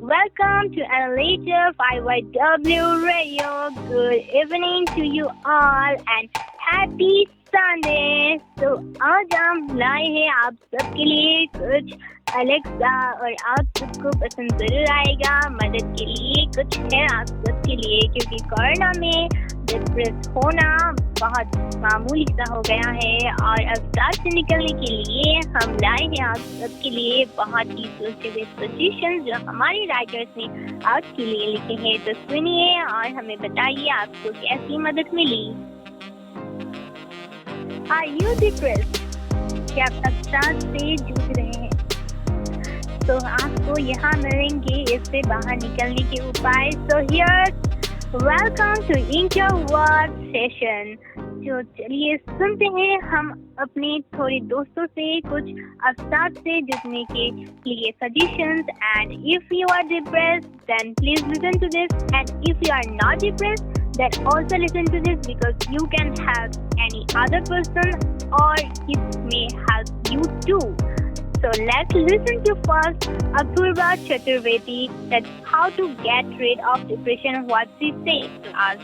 welcome to Analytics 5YW Radio. Good evening to you all and happy Sunday. So आज हम लाए हैं आप सबके लिए कुछ अलग सा और आप सबको पसंद जरूर आएगा। मदद के लिए कुछ है आप सबके लिए, क्योंकि कोरोना में डिप्रेस होना बहुत मामूली सा हो गया है और अवसाद से निकलने के लिए हम लाए हैं आप सबके लिए बहुत ही सोचे हुए सजेशन जो हमारे राइटर्स ने आज के लिए लिखे हैं। तो सुनिए और हमें बताइए आपको कैसी मदद मिली। Are you depressed? क्या आप अवसाद से जूझ रहे हैं? तो आपको यहाँ मिलेंगे इससे बाहर निकलने के उपाय। So here, welcome to Introvert Session। जो चलिए सुनते हैं हम अपने थोड़े दोस्तों से कुछ अवसाद से जुड़ने के लिए suggestions। And if you are depressed, then please listen to this। And if you are not depressed, then also listen to this because you can help any other person or it may help you too. So let's listen to first Apurva Chaturvedi, that how to get rid of depression, what she says to us.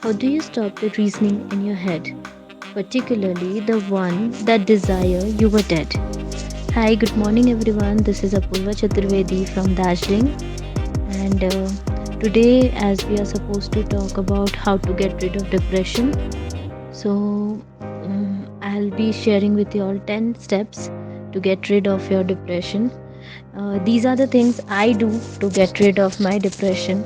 How do you stop the reasoning in your head, particularly the one that desire you were dead? Hi, good morning everyone. This is Apurva Chaturvedi from Darjeeling, and today as we are supposed to talk about how to get rid of depression, so I'll be sharing with you all 10 steps to get rid of your depression. These are the things I do to get rid of my depression.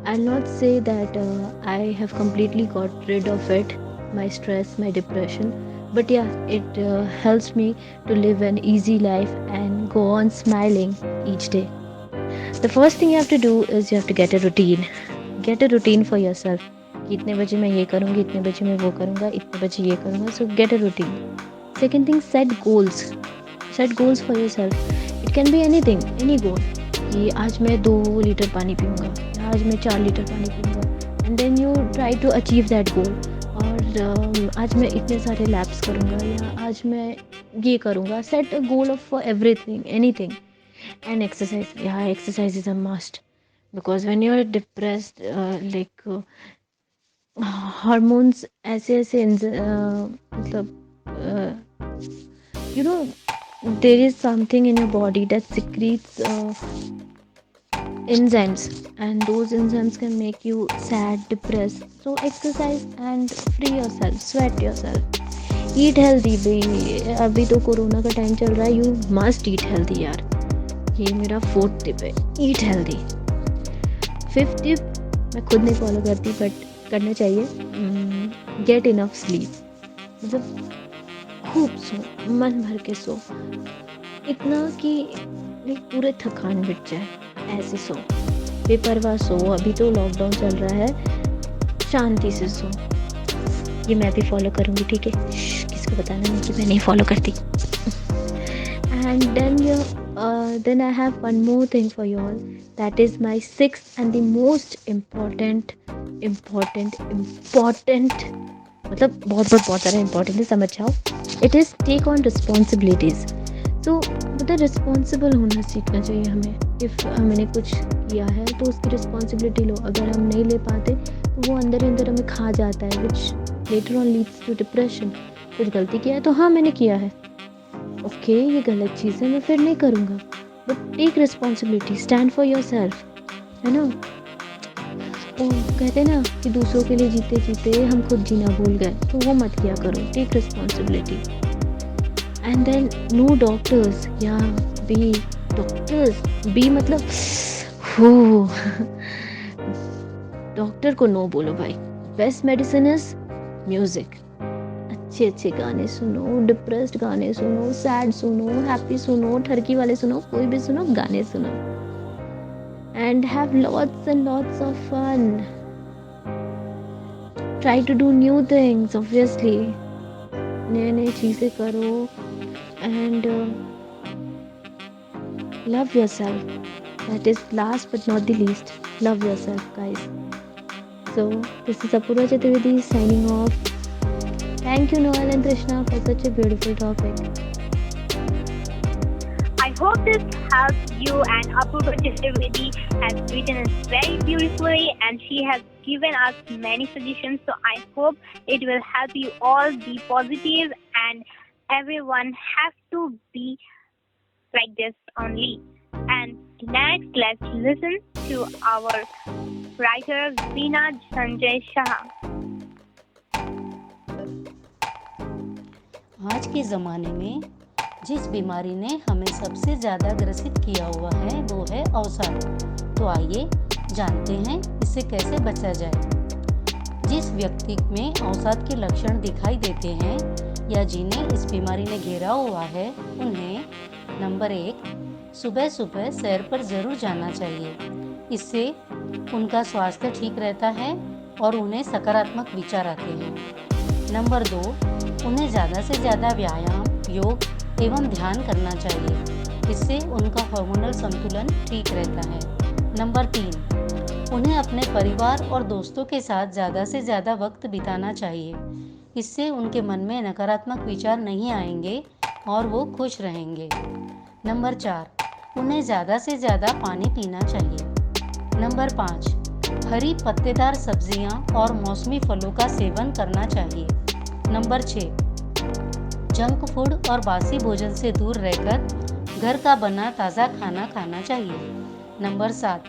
I'll not say that I have completely got rid of it, my stress, my depression, but yeah, it helps me to live an easy life and go on smiling each day. The first thing you have to do is you have to get a routine. Get a routine for yourself. कि इतने बजे मैं ये करूँगी, इतने बजे मैं वो करूँगा, इतने बजे ये करूँगा. So get a routine. Second thing, set goals. Set goals for yourself. It can be anything, any goal. कि आज मैं 2 लीटर पानी पीऊँगा, या आज मैं 4 लीटर पानी पीऊँगा. And then you try to achieve that goal. और आज मैं इतने सारे laps करूँगा, या आज मैं ये करूँगा. Set a goal of for everything, anything. And exercise. Yeah, exercise is a must. Because when you are depressed, hormones ऐसे मतलब you know, there is something in your body that secretes enzymes, and those enzymes can make you sad, depressed. So exercise and free yourself, sweat yourself. Eat healthy भाई, अभी तो corona का time चल रहा है. You must eat healthy यार. ये मेरा 4th टिप है, eat healthy. 5th टिप मैं खुद नहीं फॉलो करती बट करना चाहिए. Get enough sleep. मतलब खूब सो, मन भर के सो, इतना कि पूरे थकान मिट जाए. ऐसे सो, बेपरवाह सो. अभी तो लॉकडाउन चल रहा है, शांति से सो. ये मैं भी फॉलो करूँगी, ठीक है? किसको बताना नहीं कि मैं नहीं फॉलो करती. And then I have one more thing for you all. That is my 6th and the most important मतलब बहुत सारा important है, समझ जाओ. It is take on responsibilities. तो मतलब रिस्पॉन्सिबल होना सीखना चाहिए हमें. इफ़ हमने कुछ किया है तो उसकी रिस्पॉन्सिबिलिटी लो. अगर हम नहीं ले पाते तो वो अंदर हमें खा जाता है, which later on leads to depression. कुछ गलती किया है तो हाँ मैंने किया है, ओके ये गलत चीज़ है, मैं फिर नहीं करूँगा. But take responsibility, stand for your self, है ना. वो कहते हैं ना कि दूसरों के लिए जीते जीते हम खुद जीना भूल गए, तो वो मत किया करो. Take responsibility. And then no doctors, या बी डॉक्टर्स, बी मतलब हो डॉक्टर को नो बोलो भाई. Best medicine is music. अच्छे गाने सुनो, डिप्रेस्ड गाने सुनो, सैड सुनो, हैप्पी सुनो, ठरकी वाले सुनो, कोई भी सुनो, गाने सुनो. And have lots and lots of fun. Try to do new things, obviously. नए चीज़ें करो. And love yourself. That is last but not the least. Love yourself, guys. So, this is Apurva Chaturvedi signing off. Thank you, Noel and Trishna, for such a beautiful topic. I hope this help you, and Apurva Chaturvedi has written it very beautifully, and she has given us many suggestions. So I hope it will help you all be positive, and everyone has to be like this only. And next, let's listen to our writer Veena Sanjay Shah. आज के ज़माने में जिस बीमारी ने हमें सबसे ज़्यादा ग्रसित किया हुआ है वो है अवसाद। तो आइए जानते हैं इससे कैसे बचा जाए। जिस व्यक्ति में अवसाद के लक्षण दिखाई देते हैं या जिन्हें इस बीमारी ने घेरा हुआ है, उन्हें नंबर 1, सुबह सुबह सैर पर ज़रूर जाना चाहिए। इससे उनका स्वास्थ्य ठीक रहता है और उन्हें सकारात्मक विचार आते हैं। नंबर 2, उन्हें ज़्यादा से ज़्यादा व्यायाम, योग एवं ध्यान करना चाहिए। इससे उनका हार्मोनल संतुलन ठीक रहता है। नंबर 3, उन्हें अपने परिवार और दोस्तों के साथ ज़्यादा से ज़्यादा वक्त बिताना चाहिए। इससे उनके मन में नकारात्मक विचार नहीं आएंगे और वो खुश रहेंगे। नंबर 4, उन्हें ज़्यादा से ज़्यादा पानी पीना चाहिए। नंबर 5, हरी पत्तेदार सब्जियां और मौसमी फलों का सेवन करना चाहिए। नंबर 6, जंक फूड और बासी भोजन से दूर रहकर घर का बना ताज़ा खाना खाना चाहिए। नंबर 7,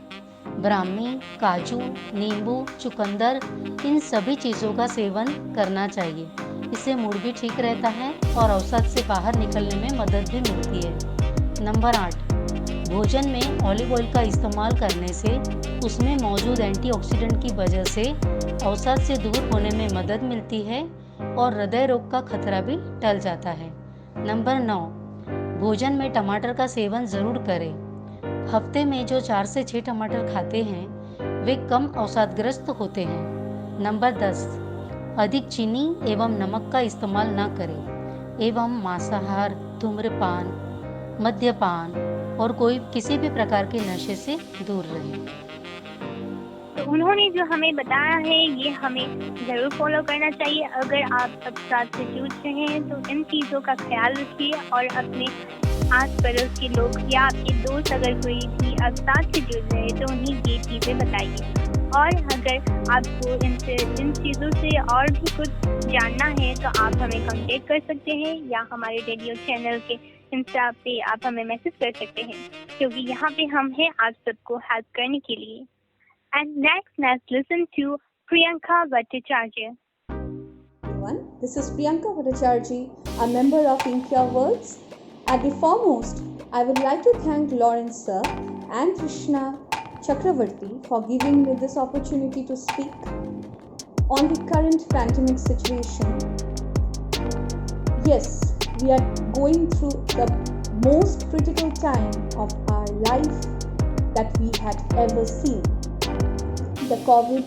ब्राह्मी, काजू, नींबू, चुकंदर इन सभी चीज़ों का सेवन करना चाहिए। इससे मूड भी ठीक रहता है और अवसाद से बाहर निकलने में मदद भी मिलती है। नंबर 8, भोजन में ऑलिव ऑयल का इस्तेमाल करने से उसमें मौजूद एंटीऑक्सीडेंट की वजह से अवसाद से दूर होने में मदद मिलती है और हृदय रोग का खतरा भी टल जाता है। नंबर 9, भोजन में टमाटर का सेवन ज़रूर करें। हफ्ते में जो 4 से 6 टमाटर खाते हैं वे कम अवसादग्रस्त होते हैं। नंबर 10, अधिक चीनी एवं नमक का इस्तेमाल न करें एवं मांसाहार, धूम्रपान, मद्यपान और किसी भी प्रकार के नशे से दूर रहें। तो उन्होंने जो हमें बताया है ये हमें ज़रूर फॉलो करना चाहिए। अगर आप अवसाद से जूझ रहे हैं तो इन चीज़ों का ख्याल रखिए और अपने आस पड़ोस के लोग या आपके दोस्त अगर कोई भी अवसाद से जूझ रहे हैं तो उन्हें ये चीज़ें बताइए। और अगर आपको इन चीज़ों से और भी कुछ जानना है तो आप हमें कांटेक्ट कर सकते हैं या हमारे रेडियो चैनल के इंस्टा पे आप हमें मैसेज कर सकते हैं, क्योंकि यहाँ पे हम हैं आप सबको हेल्प करने के लिए। And next, let's listen to Priyanka Bhattacharya. Everyone, this is Priyanka Bhattacharya, a member of Impure Words. At the foremost, I would like to thank Lawrence sir and Krishna Chakravarti for giving me this opportunity to speak on the current pandemic situation. Yes, we are going through the most critical time of our life that we had ever seen. The COVID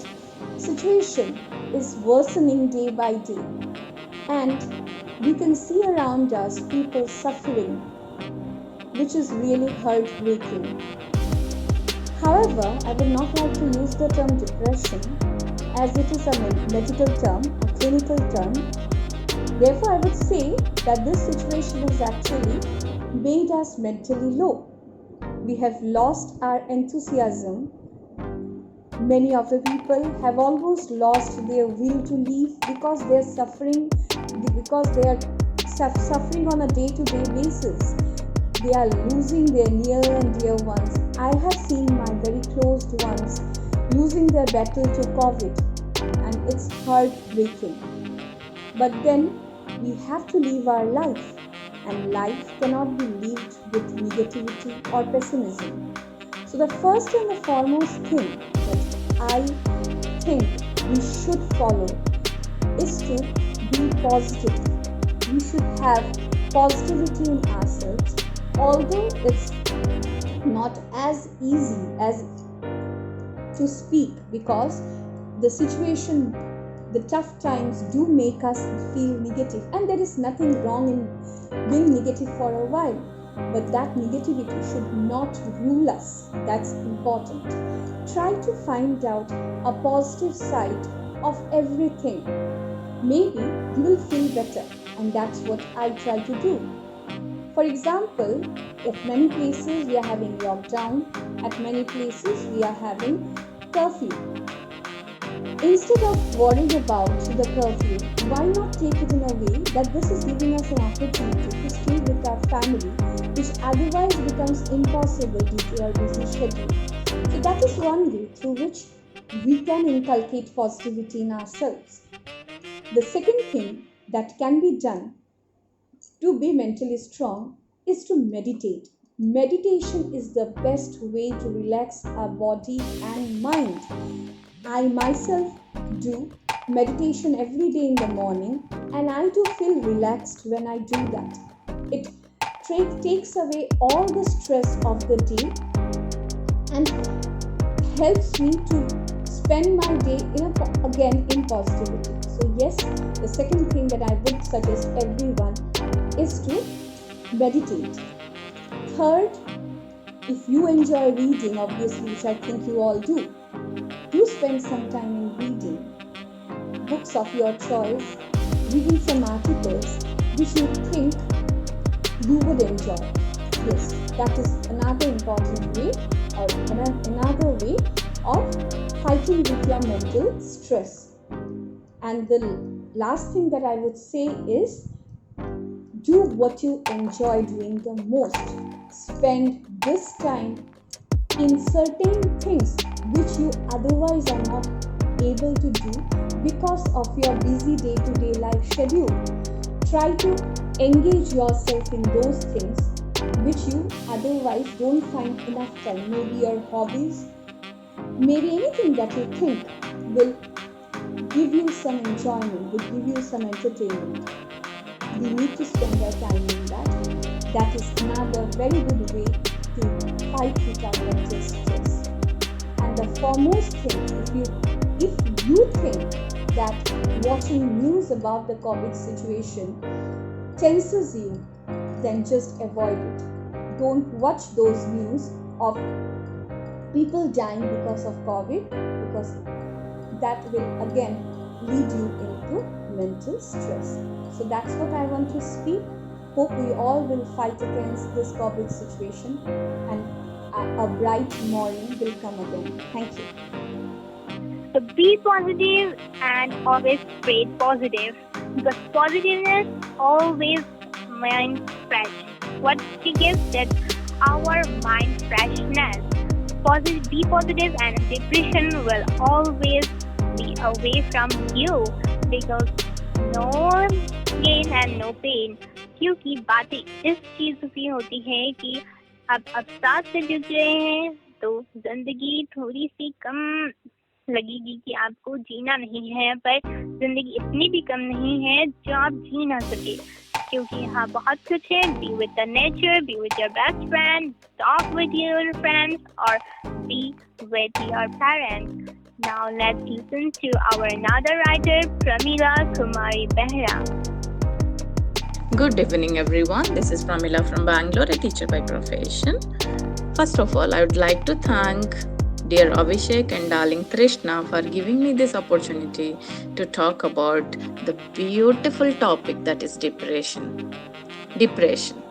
situation is worsening day by day, and we can see around us people suffering, which is really heartbreaking. However, I would not like to use the term depression as it is a medical term, a clinical term. Therefore, I would say that this situation has actually made us mentally low. We have lost our enthusiasm. Many of the people have almost lost their will to live because they are suffering on a day-to-day basis. They are losing their near and dear ones. I have seen my very close ones losing their battle to COVID, and it's heartbreaking. But then we have to live our life, and life cannot be lived with negativity or pessimism. So the first and the foremost thing that I think we should follow is to be positive. We should have positivity in ourselves, although it's not as easy as to speak, because the situation, the tough times do make us feel negative, and there is nothing wrong in being negative for a while. But that negativity should not rule us. That's important. Try to find out a positive side of everything. Maybe you will feel better, and that's what I try to do. For example, at many places we are having lockdown, at many places we are having curfew. Instead of worrying about the curfew, why not take it in a way that this is giving us an opportunity to stay with our family, which otherwise becomes impossible due to our busy schedule. So that is one way through which we can inculcate positivity in ourselves. The second thing that can be done to be mentally strong is to meditate. Meditation is the best way to relax our body and mind. I myself do meditation every day in the morning, and I do feel relaxed when I do that. It takes away all the stress of the day and helps me to spend my day again in positivity. So yes, the second thing that I would suggest everyone is to meditate. Third, if you enjoy reading, obviously, which I think you all do spend some time in reading books of your choice, reading some articles which you think you would enjoy. Yes, that is another important way or another way of fighting with your mental stress. And the last thing that I would say is do what you enjoy doing the most. Spend this time in certain things which you otherwise are not able to do because of your busy day-to-day life schedule. Try to engage yourself in those things which you otherwise don't find enough time. Maybe your hobbies, maybe anything that you think will give you some enjoyment, will give you some entertainment. We need to spend our time in that. That is another very good way to fight with our mental stress. And the foremost thing, if you think that watching news about the COVID situation tenses you, then just avoid it. Don't watch those news of people dying because of COVID, because that will again lead you into mental stress. So that's what I want to speak. Hope we all will fight against this COVID situation and a bright morning will come again. Thank you. So be positive and always spread positive, because positiveness always mind fresh. What she gives that our mind freshness. Be positive and depression will always be away from you, because no gain and no pain. क्योंकि बातें इस चीज की होती है कि अब साथ से जुड़ रहे हैं तो जिंदगी थोड़ी सी कम लगेगी कि आपको जीना नहीं है, पर जिंदगी इतनी भी कम नहीं है जो आप जी ना सके, क्योंकि यहाँ बहुत कुछ है. Be with the nature, be with your best friend, talk with your friends, or be with your parents. Now let's listen to our another writer, Pramila Kumari Behra. Good evening, everyone. This is Pramila from Bangalore, a teacher by profession. First of all, I would like to thank dear Abhishek and darling Trishna for giving me this opportunity to talk about the beautiful topic that is depression. Depression.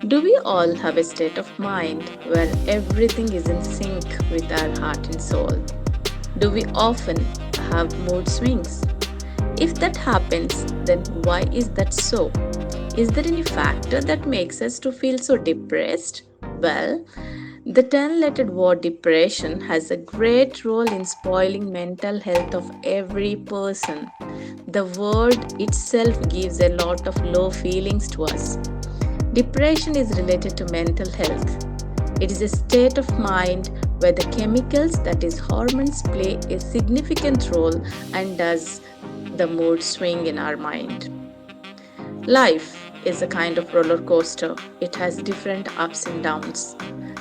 Do we all have a state of mind where everything is in sync with our heart and soul? Do we often have mood swings? If that happens, then why is that so? Is there any factor that makes us to feel so depressed? Well, the 10-lettered word depression has a great role in spoiling mental health of every person. The word itself gives a lot of low feelings to us. Depression is related to mental health. It is a state of mind where the chemicals, that is hormones, play a significant role and does the mood swing in our mind. Life is a kind of roller coaster. It has different ups and downs.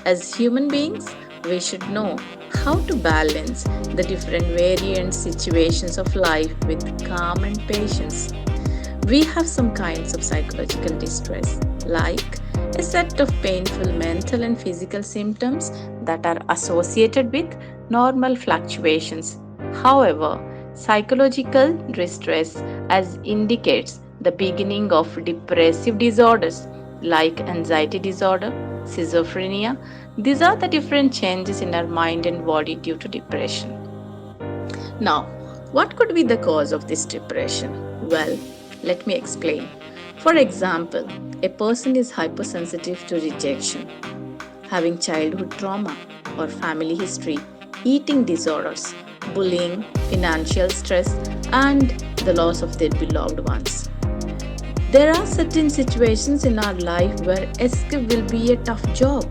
As human beings, we should know how to balance the different variant situations of life with calm and patience. We have some kinds of psychological distress, like a set of painful mental and physical symptoms that are associated with normal fluctuations. However, psychological distress as indicates the beginning of depressive disorders like anxiety disorder, schizophrenia. These are the different changes in our mind and body due to depression. Now, what could be the cause of this depression? Well, let me explain. For example, a person is hypersensitive to rejection, having childhood trauma or family history, eating disorders, bullying, financial stress, and the loss of their beloved ones. There are certain situations in our life where escape will be a tough job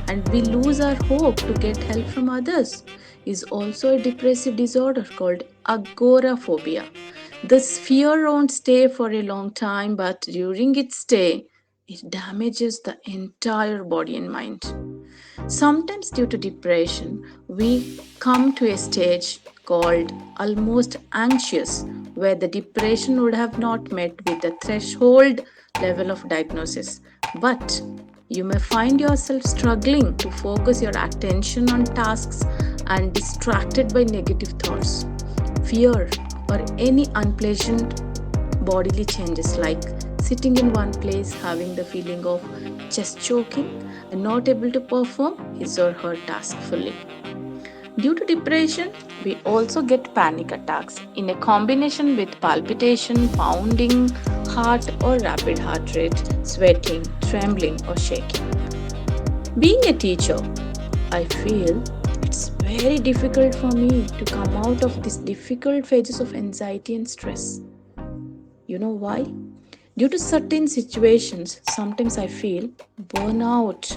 and we lose our hope to get help from others. Is also a depressive disorder called agoraphobia. This fear won't stay for a long time, but during its stay, it damages the entire body and mind. Sometimes, due to depression, we come to a stage called almost anxious, where the depression would have not met with the threshold level of diagnosis. But you may find yourself struggling to focus your attention on tasks and distracted by negative thoughts, fear, or any unpleasant bodily changes like sitting in one place, having the feeling of chest choking, and not able to perform his or her task fully. Due to depression, we also get panic attacks in a combination with palpitation, pounding heart or rapid heart rate, sweating, trembling, or shaking. Being a teacher, I feel it's very difficult for me to come out of these difficult phases of anxiety and stress. You know why? Due to certain situations, sometimes I feel burnout,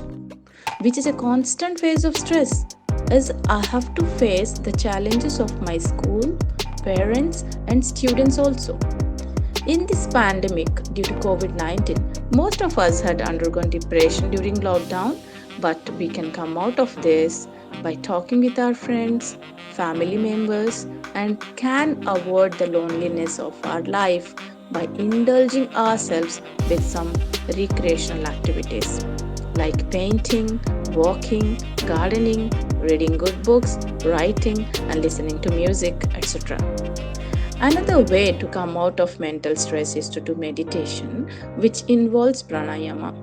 which is a constant phase of stress, as I have to face the challenges of my school, parents, and students also. In this pandemic, due to COVID-19, most of us had undergone depression during lockdown, but we can come out of this by talking with our friends, family members, and can avoid the loneliness of our life by indulging ourselves with some recreational activities like painting, walking, gardening, reading good books, writing, and listening to music, etc. Another way to come out of mental stress is to do meditation, which involves pranayama.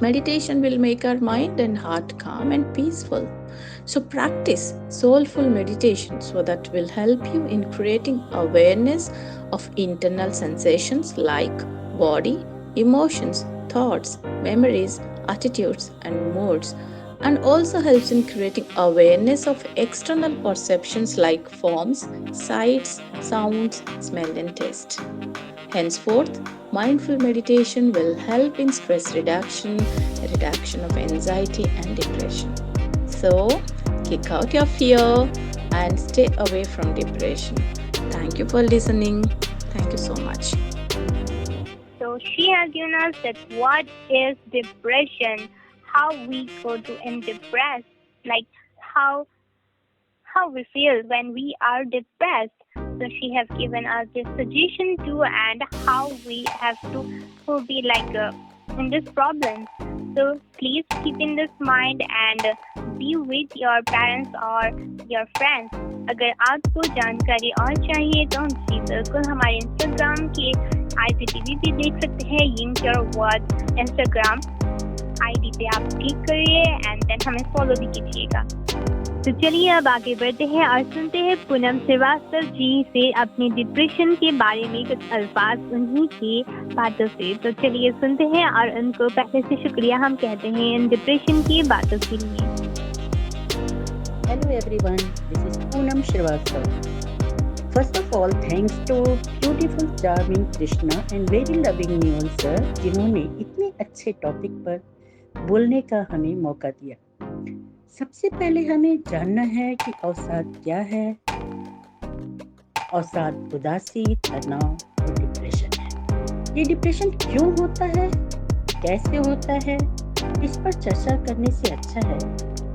Meditation will make our mind and heart calm and peaceful. So practice soulful meditation so that will help you in creating awareness of internal sensations like body, emotions, thoughts, memories, attitudes, and moods, and also helps in creating awareness of external perceptions like forms, sights, sounds, smell, and taste. Henceforth, mindful meditation will help in stress reduction of anxiety and depression. So, kick out your fear and stay away from depression. Thank you for listening. Thank you so much. So she has given us that what is depression, how we go to in depressed, like how we feel when we are depressed. So she has given us this suggestion too, and how we have to be like in this problem. So please keep in this mind and be with your parents or your friends. अगर आपको जानकारी और चाहिए तो जी बिल्कुल हमारे Instagram के IGTV पे देख सकते हैं Ying Your Words Instagram ID पे आप क्लिक करिए एंड देन हमें फॉलो भी कीजिएगा। तो चलिए अब आगे बढ़ते हैं और सुनते हैं पूनम श्रीवास्तव जी से अपने डिप्रेशन के बारे में कुछ अल्फाज उन्हीं की बातों से। तो चलिए सुनते हैं और उनको पहले से शुक्रिया हम कहते हैं इन डिप्रेशन की बातों के लिए। Hello everyone, this is Poonam Shrivastava. First of all, thanks to beautiful, charming Krishna and very loving Newell sir, जिन्होंने इतने अच्छे टॉपिक पर बोलने का हमें मौका दिया। सबसे पहले हमें जानना है कि अवसाद क्या है। अवसाद उदासी, तनाव और डिप्रेशन है। ये डिप्रेशन क्यों होता है, कैसे होता है, इस पर चर्चा करने से अच्छा है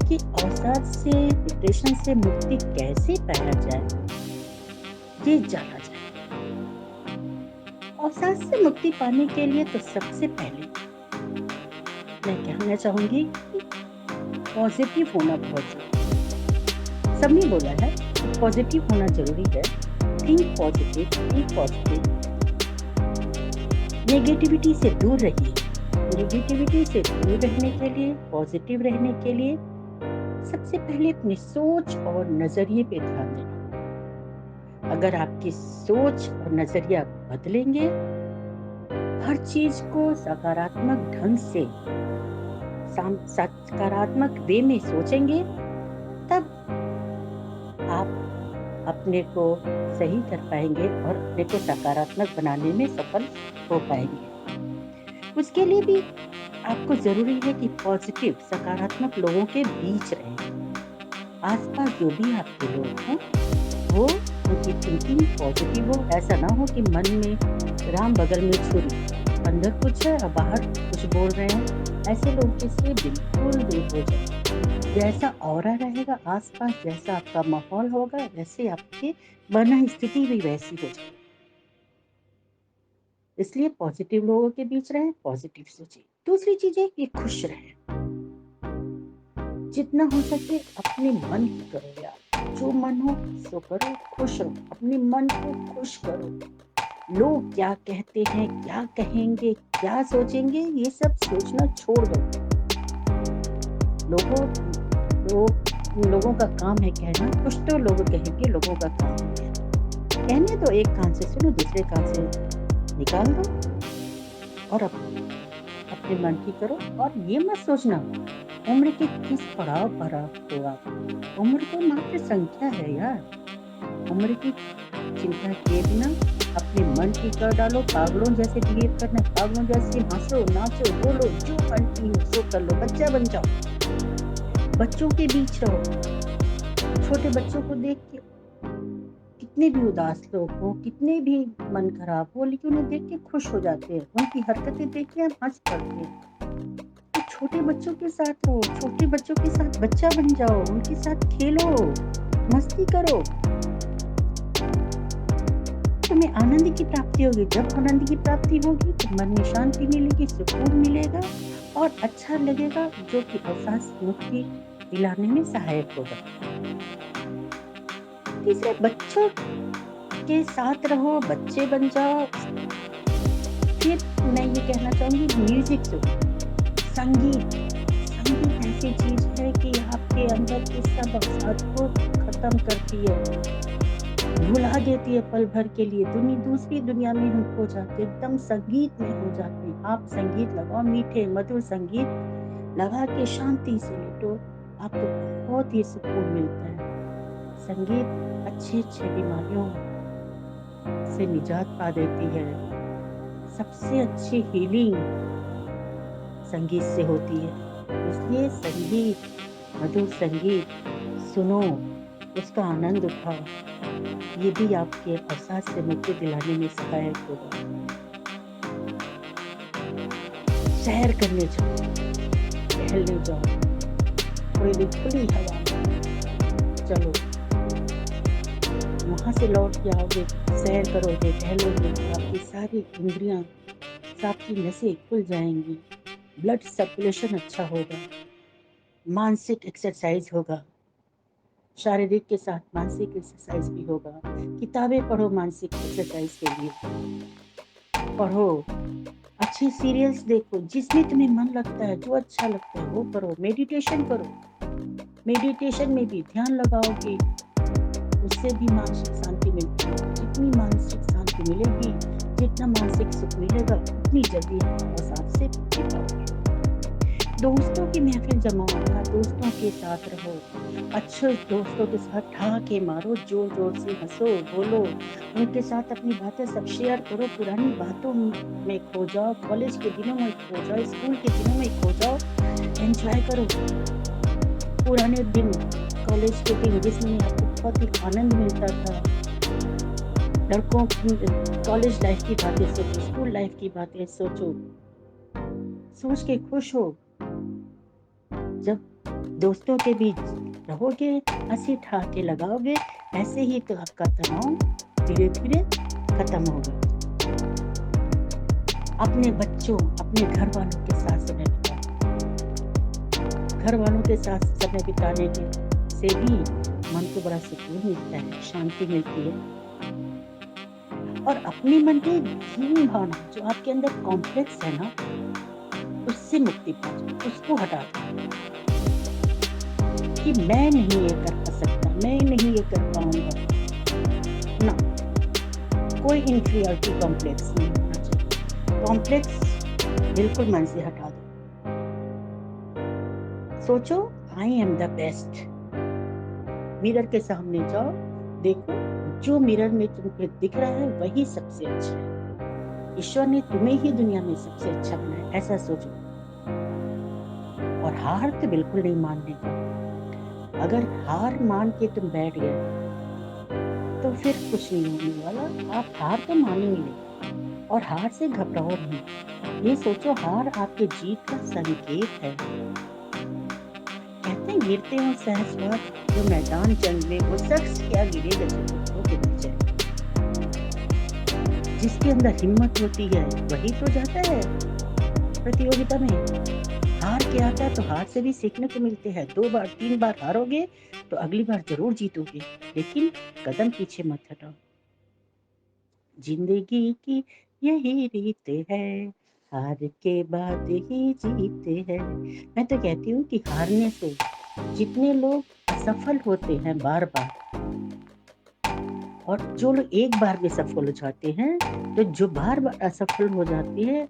कि अवसाद से, डिप्रेशन से मुक्ति कैसे पाया जाए, ये जाना जाए। अवसाद से मुक्ति पाने के लिए तो सबसे पहले मैं कहना चाहूँगी कि पॉजिटिव होना बहुत जरूरी। सबने बोला है कि पॉजिटिव होना जरूरी है। Think positive, be positive, negativity से दूर रहिए, नेगेटिविटी से दूर रहने के लिए, पॉजिटिव रहने के लिए सबसे पहले अपनी सोच और नजरिए पे ध्यान देना। अगर आपकी सोच और नजरिया बदलेंगे, हर चीज को सकारात्मक ढंग से सकारात्मक वे में सोचेंगे, तब आप अपने को सही कर पाएंगे और अपने को सकारात्मक बनाने में सफल हो पाएंगे। उसके लिए भी आपको जरूरी है कि पॉजिटिव सकारात्मक लोगों के बीच रहें। आसपास जो भी आपके लोग हैं वो उनकी थिंकिंग पॉजिटिव हो। ऐसा ना हो कि मन में राम बगल में छुरी, अंदर कुछ है और बाहर कुछ बोल रहे हैं। ऐसे लोगों से बिल्कुल दूर हो जाए। जैसा ऑरा रहेगा आसपास, जैसा आपका माहौल होगा, वैसे आपकी मन स्थिति भी वैसी हो जाएगी। इसलिए पॉजिटिव लोगों के बीच रहें, पॉजिटिव सोचिए। दूसरी चीज है कि खुश रहें। जितना हो सके अपने मन की करो यार, जो मन हो सो करो, खुश रहो, अपने मन को खुश करो। लोग क्या कहते हैं, क्या कहेंगे, क्या सोचेंगे, ये सब सोचना छोड़ दो। लोगों का काम है कहना, कुछ तो लोग कहेंगे, लोगों का काम है कहना। कहने तो एक कान से सुनो, दूसरे कान से निकाल दो और अपने मन की करो। और ये मत सोचना उम्र के किस पड़ाव पर आप हो। आप उम्र तो मात्र संख्या है यार। उम्र की चिंता किए बिना अपने मन की कर डालो। पागलों जैसे बिहेव करना, पागलों जैसे हंसो, नाचो, बोलो, जो मन की हो सो कर लो। बच्चा बन जाओ, बच्चों के बीच रहो। छोटे बच्चों को देख के कितने भी उदास लोग हो, कितने भी मन खराब हो, लेकिन उन्हें देख के खुश हो जाते हैं। उनकी हरकतें देख के हम हंस पड़ते हैं। तो छोटे बच्चों के साथ रहो, छोटे बच्चों के साथ बच्चा बन जाओ, उनके साथ खेलो, मस्ती करो। तुम्हें आनंद की प्राप्ति होगी। जब आनंद की प्राप्ति होगी तो मन में शांति मिलेगी, सुकून मिलेगा और अच्छा लगेगा, जो कि अवसाद मुक्ति दिलाने में सहायक होगा। तीसरे, बच्चों के साथ रहो, बच्चे बन जाओ। फिर मैं ये कहना चाहूंगी, म्यूजिक सुनो, संगीत ऐसी चीज है कि आपके अंदर के सब अवसाद को खत्म करती है, भुला देती है पल भर के लिए। दूसरी दुनिया में हम खो जाते हैं, एकदम संगीत में हो जाते हैं। आप संगीत लगाओ, मीठे मधुर संगीत लगा के शांति से लेटो, आपको बहुत ही सुकून मिलता है। संगीत अच्छे बीमारियों से निजात पा देती है। सबसे अच्छी हीलिंग संगीत से होती है। इसलिए संगीत, मधुर संगीत सुनो, उसका आनंद उठाओ। ये भी आपके अवसाद से मुक्ति दिलाने में सहायक होगा। सैर करने जाओ, टहलने जाओ, थोड़ी खुली हवा में चलो, वहां से लौट के आओगे, सैर करोगे, टहलोगे, आपकी सारी इंद्रियां, आपकी नसें खुल जाएंगी, ब्लड सर्कुलेशन अच्छा होगा, मानसिक एक्सरसाइज होगा, शारीरिक के साथ मानसिक एक्सरसाइज भी होगा। किताबें पढ़ो, मानसिक एक्सरसाइज के लिए पढ़ो, अच्छे सीरियल्स देखो, जिसमें तुम्हें मन लगता है, जो अच्छा लगता है वो करो। मेडिटेशन करो, मेडिटेशन में भी ध्यान लगाओगे, उससे भी मानसिक शांति मिलती है। जितनी मानसिक शांति मिलेगी, जितना मानसिक सुख मिलेगा, उतनी जल्दी आप अवसाद से मुक्ति पाओगे। दोस्तों की महफिल जमाओ, दोस्तों के साथ रहो, अच्छे दोस्तों के साथ ठहाके मारो, जोर जोर से हंसो, बोलो, उनके साथ अपनी बातें सब शेयर करो, पुरानी बातों में खो जाओ, कॉलेज के दिनों में खो जाओ, स्कूल के दिनों में खो जाओ, एंजॉय करो पुराने दिन, कॉलेज के दिन जिसमें आपको बहुत ही आनंद मिलता था। लड़कों की कॉलेज लाइफ की बातें सोचो, स्कूल लाइफ की बातें सोचो, सोच के खुश हो। जब दोस्तों के बीच रहोगे, हंसी ठहाके लगाओगे, ऐसे ही तो आपका तनाव धीरे धीरे खत्म होगा। अपने बच्चों, अपने घर वालों के साथ समय बिताओ। घर वालों के साथ समय बिताने से भी मन को बड़ा सुकून मिलता है, शांति मिलती है। और अपने मन की हीन भावना, जो आपके अंदर कॉम्प्लेक्स है ना, उससे मुक्ति पा जाओ, उसको हटा दो कि मैं नहीं ये कर सकता, मैं नहीं ये कर पाऊंगा ना। कोई इंफीरियरिटी कॉम्प्लेक्स नहीं होना चाहिए। कॉम्प्लेक्स बिल्कुल मन से हटा दो। सोचो I am the best. Mirror के सामने जाओ, देखो जो मिरर में तुमको दिख रहा है वही सबसे अच्छा है। ईश्वर ने तुम्हें ही दुनिया में सबसे अच्छा बनाया, ऐसा सोचो। और हार तो बिल्कुल नहीं मानने का। अगर हार मान के तुम बैठ गए तो फिर कुछ नहीं होने वाला। आप हार तो मानेंगे और हार से घबराओ नहीं। ये सोचो हार आपके जीत का संकेत है। कहते गिरते हो सहसवार, जो मैदान जंग में वो शख्स क्या गिरेगा जो पत्थरों के नीचे। जिसके अंदर हिम्मत होती है वही तो जाता है प्रतियोगिता में। हार के आता है तो हार से भी सीखने को मिलते हैं। 2 बार 3 बार हारोगे तो अगली बार जरूर जीतोगे, लेकिन कदम पीछे मत हटाओ। जिंदगी की यही रीत है, हार के बाद ही जीते हैं। मैं तो कहती हूँ कि हारने से जितने लोग असफल होते हैं बार बार, और जो लोग एक बार में सफल हो जाते हैं, तो जो बार बार असफल हो जाते हैं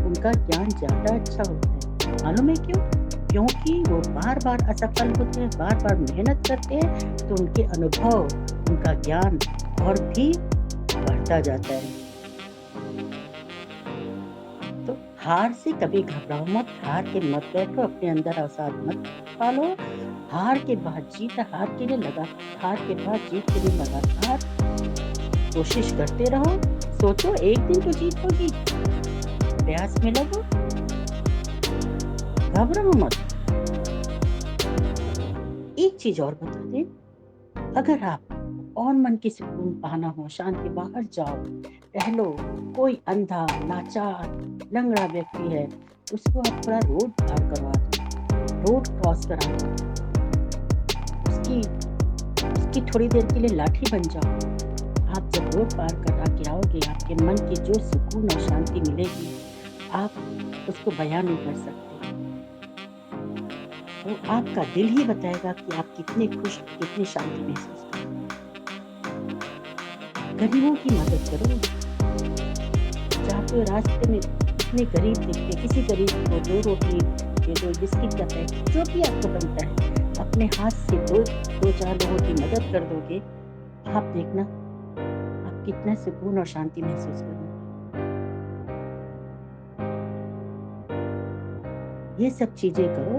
उनका ज्ञान ज्यादा अच्छा होता है। मालूम है क्यों? क्योंकि वो बार बार असफल होते हैं, बार बार मेहनत करते हैं, तो उनके अनुभव, उनका ज्ञान और भी बढ़ता जाता है। तो हार से कभी घबराओ मत, हार के मत बैठो, अपने अंदर अवसाद मत पालो। हार के बाद जीत, हार के बाद जीत के लिए लगातार कोशिश करते रहो। सोचो एक दिन तो जीत होगी, प्रयास में लगो, घबराओ मत। एक चीज और बता दे, अगर आप और मन की सुकून पाना हो, शांति, बाहर जाओ, टहलो। कोई अंधा, लाचार, लंगड़ा व्यक्ति है, उसको आप थोड़ा रोड पार करवा दो, रोड क्रॉस करा दो, उसकी थोड़ी देर के लिए लाठी बन जाओ। आप जब रोड पार करा के आओगे, आपके मन की जो सुकून और शांति मिलेगी, आप उसको बयां नहीं कर सकते। वो आपका दिल ही बताएगा कि आप कितने खुश, कितनी शांति महसूस करते हैं। गरीबों की मदद करो। जाते रास्ते में इतने गरीब दिखते, किसी गरीब को 2 रोटी दे दो, बिस्किट का पैकेट, जो भी आपको बनता है, अपने हाथ से 2-4 लोगों की मदद कर दोगे, आप देखना आप कितना सुकून और शांति महसूस करोगे। ये सब चीजें करो,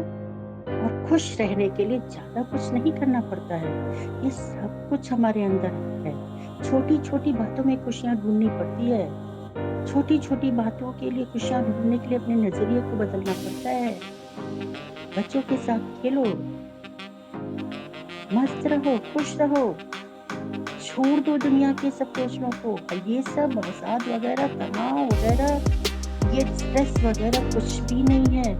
और खुश रहने के लिए ज्यादा कुछ नहीं करना पड़ता है। ये सब कुछ हमारे अंदर है। छोटी छोटी बातों में खुशियां ढूंढनी पड़ती है। छोटी छोटी बातों के लिए खुशियां ढूंढने के लिए अपने नजरिए को बदलना पड़ता है। बच्चों के साथ खेलो, मस्त रहो, खुश रहो, छोड़ दो दुनिया के सब टेंशनों को। और ये सब अवसाद वगैरह, तनाव वगैरह, ये स्ट्रेस वगैरह कुछ भी नहीं है।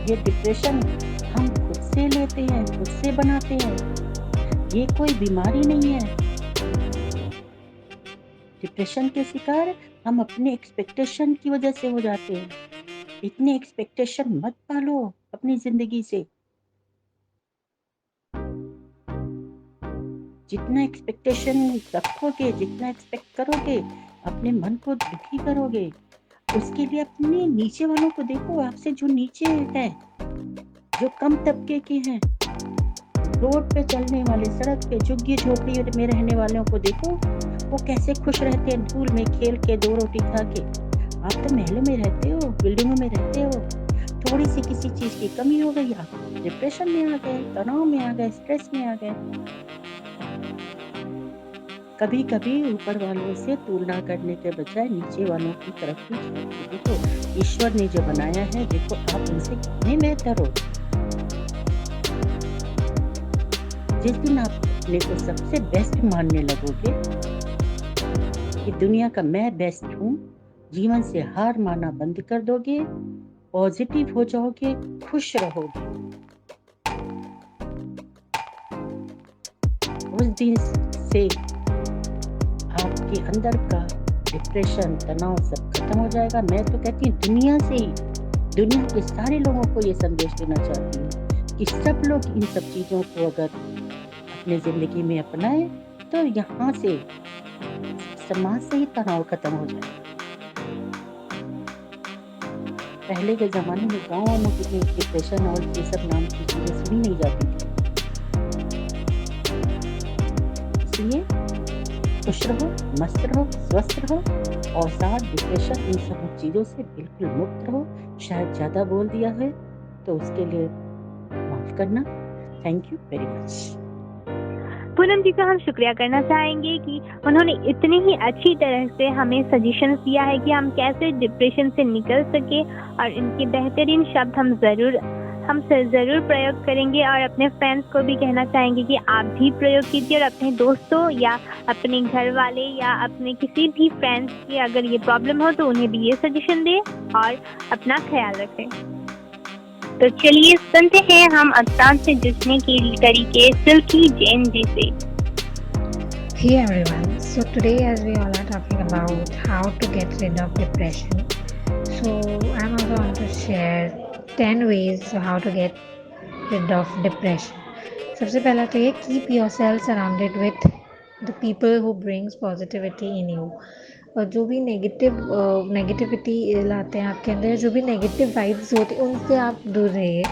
ये डिप्रेशन हम खुद से लेते हैं, खुद से बनाते हैं। ये कोई बीमारी नहीं है। डिप्रेशन के शिकार हम अपने एक्सपेक्टेशन की वजह से हो जाते हैं। इतने एक्सपेक्टेशन मत पालो अपनी जिंदगी से। जितना एक्सपेक्टेशन रखोगे, जितना एक्सपेक्ट करोगे, अपने मन को दुखी करोगे। उसके लिए अपने नीचे वालों को देखो, आपसे जो नीचे हैं, जो कम तबके के हैं, रोड पे चलने वाले, सड़क पे झुग्गी झोपड़ी में रहने वालों को देखो, वो कैसे खुश रहते हैं, धूल में खेल के, 2 रोटी खा के। आप तो महलों में रहते हो, बिल्डिंगों में रहते हो, थोड़ी सी किसी चीज की कमी हो गई, आप डिप्रेशन में आ गए, तनाव में आ गए, स्ट्रेस में आ गए। कभी कभी ऊपर वालों से तुलना करने के बजाय नीचे वालों की तरफ भी देखो। ईश्वर ने जो बनाया है, देखो आप उनसे कितने बेहतर हो। जिस दिन आप अपने को सबसे बेस्ट मानने लगोगे कि दुनिया का मैं बेस्ट हूँ, जीवन से हार माना बंद कर दोगे, पॉजिटिव हो जाओगे, खुश रहोगे, उस दिन से आपके अंदर का डिप्रेशन, तनाव सब खत्म हो जाएगा। मैं तो कहती हूँ दुनिया के सारे लोगों को ये संदेश देना चाहती हूँ कि सब लोग इन सब चीज़ों को अगर अपनी ज़िंदगी में अपनाएं तो यहाँ से समाज से ही तनाव खत्म हो जाएगा। पहले के ज़माने में गाँव में कितनी डिप्रेशन और ये सब नाम की चीज़ें सुनी नहीं जाती थी। इसलिए खुश रहो, मस्त रहो, स्वस्थ रहो और साथ डिप्रेशन इन सब चीज़ों से बिल्कुल मुक्त रहो। शायद ज़्यादा बोल दिया है तो उसके लिए माफ़ करना। Thank you very much. Poonam ji का हम शुक्रिया करना चाहेंगे कि उन्होंने इतनी ही अच्छी तरह से हमें सजेशंस दिया है कि हम कैसे डिप्रेशन से निकल सके, और इनके बेहतरीन शब्द हम ज़रूर प्रयोग करेंगे और अपने फ्रेंड्स को भी कहना चाहेंगे कि आप भी प्रयोग कीजिए और अपने दोस्तों या अपने घर वाले या अपने किसी भी फ्रेंड्स की अगर ये प्रॉब्लम हो तो उन्हें भी ये सजेशन दें और अपना ख्याल रखें। तो चलिए सुनते हैं हम अफसान से जुड़ने के तरीके सिल्की जैन जी से। Hey everyone, so today as we all are talking about how to get rid of depression, so I'm also going to share 10 ways how to get rid of depression. सबसे पहला तो ये keep yourself surrounded with the people who brings positivity in you. और जो भी negativity लाते हैं आपके अंदर, जो भी नेगेटिव वाइब्स होते हैं उनसे आप दूर रहिए।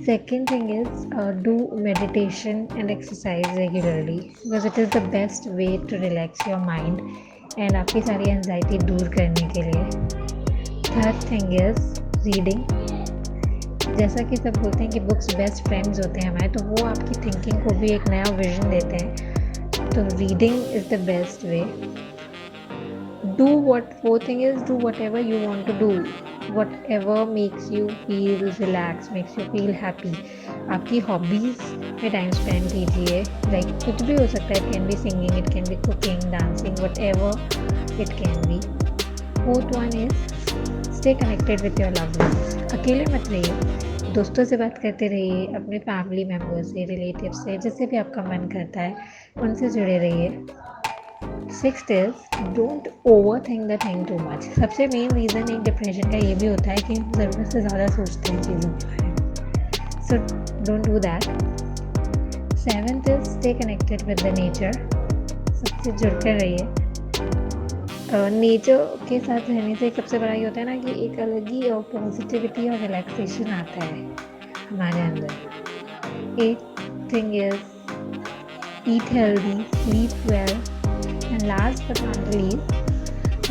Second thing is do meditation and exercise regularly because it is the best way to relax your mind and आपकी सारी एंजाइटी दूर करने के लिए। Third thing is reading. जैसा कि सब बोलते हैं कि बुक्स बेस्ट फ्रेंड्स होते हैं हमारे, तो वो आपकी थिंकिंग को भी एक नया विजन देते हैं। तो reading is the best way. Fourth thing is do whatever you want to do, whatever makes you feel relaxed, makes you feel happy. आपकी हॉबीज़ में टाइम स्पेंड कीजिए, लाइक कुछ भी हो सकता है, it can be singing, it can be cooking, dancing, whatever it can be. Fourth one is stay connected with your loved ones. अकेले मत रहिए, दोस्तों से बात करते रहिए, अपने फैमिली मेम्बर से, रिलेटिव से, जिससे भी आपका मन करता है उनसे जुड़े रहिए। Sixth is don't over think the thing too much. सबसे मेन रीज़न एक डिप्रेशन का ये भी होता है कि हम ज़रूरत से ज़्यादा सोचते हैं चीज़ों के बारे में, so don't do that. Seventh is stay connected with the nature. सबसे जुड़कर रहिए। नेचर के साथ रहने से सबसे बड़ा ये होता है ना कि एक अलग ही पॉजिटिविटी और रिलैक्सेशन आता है हमारे अंदर। Eight thing is eat healthy, sleep well and last but not least,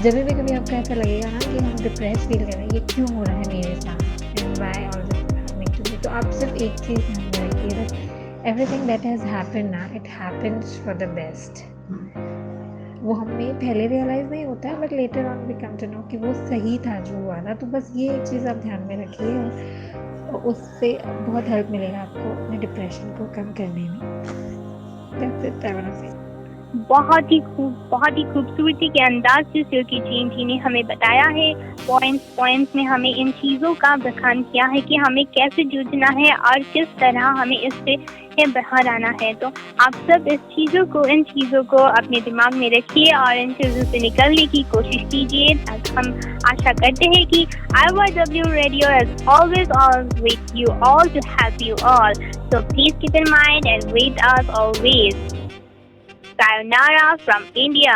जब भी कभी आपको ऐसा लगेगा ना कि हम डिप्रेस फील कर रहे हैं, ये क्यों हो रहा है मेरे साथ and why all this happening to me, तो आप सिर्फ एक चीज़ ध्यान में रखिए that everything that has happened ना it happens for the best. वो हमें पहले रियलाइज़ नहीं होता है but later on we come to know कि वो सही था जो हुआ था। तो बस ये एक चीज़ आप ध्यान में रखिए और उससे बहुत हेल्प मिलेगा आपको अपने डिप्रेशन को कम करने में। That's it, I wanna say. बहुत ही खूबसूरती के अंदाज से सिल्की जैन जी ने हमें बताया है, पॉइंट्स में हमें इन चीज़ों का बखान किया है कि हमें कैसे जूझना है और किस तरह हमें इससे बाहर आना है। तो आप सब इन चीज़ों को अपने दिमाग में रखिए और इन चीज़ों से निकलने की कोशिश कीजिए। हम आशा करते हैं कि IYW Radio is always with you all to help you all. So please keep in mind and with us always. Sayonara from India.